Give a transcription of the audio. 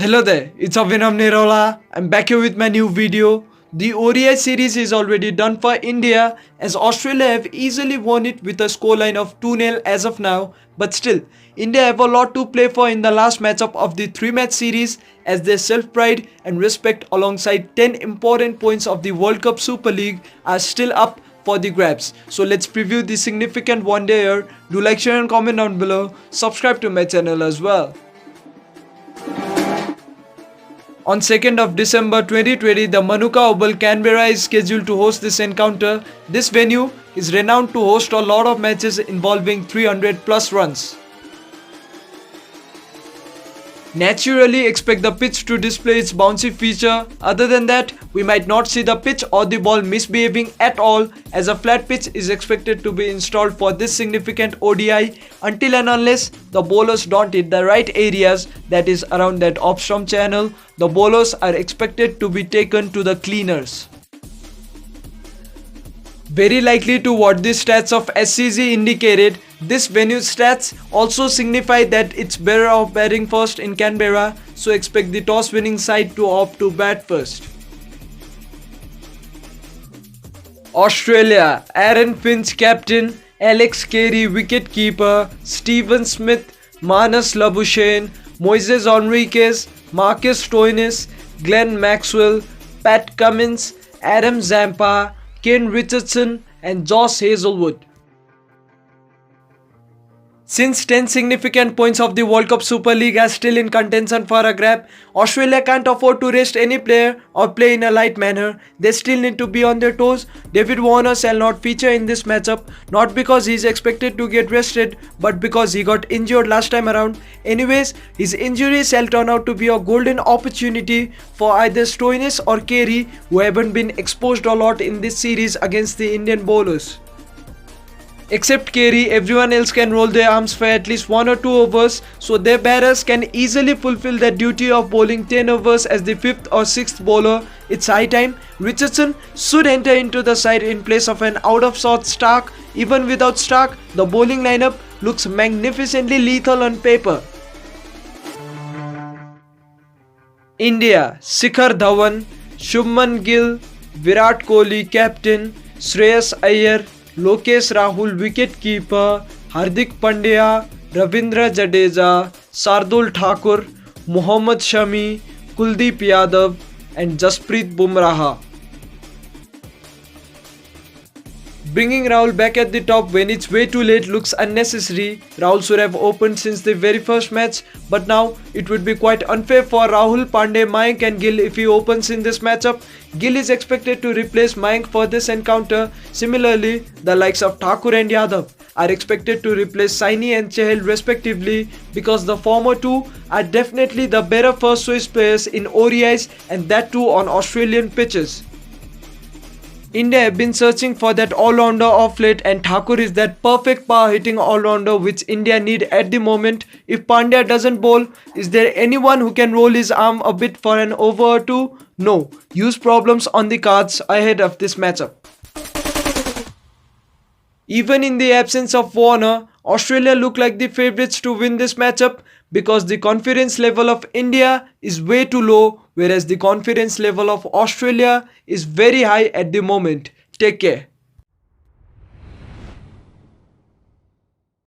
Hello there, it's Abhinav Nirola. I'm back here with my new video. The ODI series is already done for India as Australia have easily won it with a scoreline of 2-0 as of now. But still, India have a lot to play for in the last matchup of the 3-match series as their self-pride and respect alongside 10 important points of the World Cup Super League are still up for the grabs. So let's preview the significant one day here. Do like, share and comment down below. Subscribe to my channel as well. On 2nd of December 2020, the Manuka Oval, Canberra is scheduled to host this encounter. This venue is renowned to host a lot of matches involving 300 plus runs. Naturally, expect the pitch to display its bouncy feature. Other than that, we might not see the pitch or the ball misbehaving at all, as a flat pitch is expected to be installed for this significant ODI until and unless the bowlers don't hit the right areas, that is around that off-stump channel. The bowlers are expected to be taken to the cleaners. Very likely to what the stats of SCG indicated, this venue's stats also signify that it's better off batting first in Canberra, so expect the toss winning side to opt to bat first. Australia, Aaron Finch captain, Alex Carey wicket-keeper, Steven Smith, Marnus Labuschagne, Moises Henriques, Marcus Stoinis, Glenn Maxwell, Pat Cummins, Adam Zampa, Ken Richardson and Josh Hazlewood. Since 10 significant points of the World Cup Super League are still in contention for a grab, Australia can't afford to rest any player or play in a light manner. They still need to be on their toes. David Warner shall not feature in this matchup, not because he is expected to get rested, but because he got injured last time around. Anyways, his injury shall turn out to be a golden opportunity for either Stoinis or Carey, who haven't been exposed a lot in this series against the Indian bowlers. Except Carey, everyone else can roll their arms for at least 1 or 2 overs, so their batters can easily fulfill their duty of bowling 10 overs as the 5th or 6th bowler. It's high time. Richardson should enter into the side in place of an out-of-sorts Stark. Even without Stark, the bowling lineup looks magnificently lethal on paper. India, Shikhar Dhawan, Shubman Gill, Virat Kohli captain, Shreyas Iyer, Lokesh Rahul wicket-keeper, Hardik Pandya, Ravindra Jadeja, Shardul Thakur, Mohammad Shami, Kuldeep Yadav and Jasprit Bumrah. Bringing Rahul back at the top when it's way too late looks unnecessary. Rahul should have opened since the very first match, but now it would be quite unfair for Rahul, Pandey, Mayank and Gill if he opens in this matchup. Gill is expected to replace Mayank for this encounter. Similarly, the likes of Thakur and Yadav are expected to replace Saini and Chahal respectively, because the former two are definitely the better first choice players in ODIs, and that too on Australian pitches. India have been searching for that all-rounder of late, and Thakur is that perfect power-hitting all-rounder which India need at the moment. If Pandya doesn't bowl, is there anyone who can roll his arm a bit for an over or two? No. Huge problems on the cards ahead of this matchup. Even in the absence of Warner, Australia look like the favourites to win this matchup because the confidence level of India is way too low, whereas the confidence level of Australia is very high at the moment. Take care.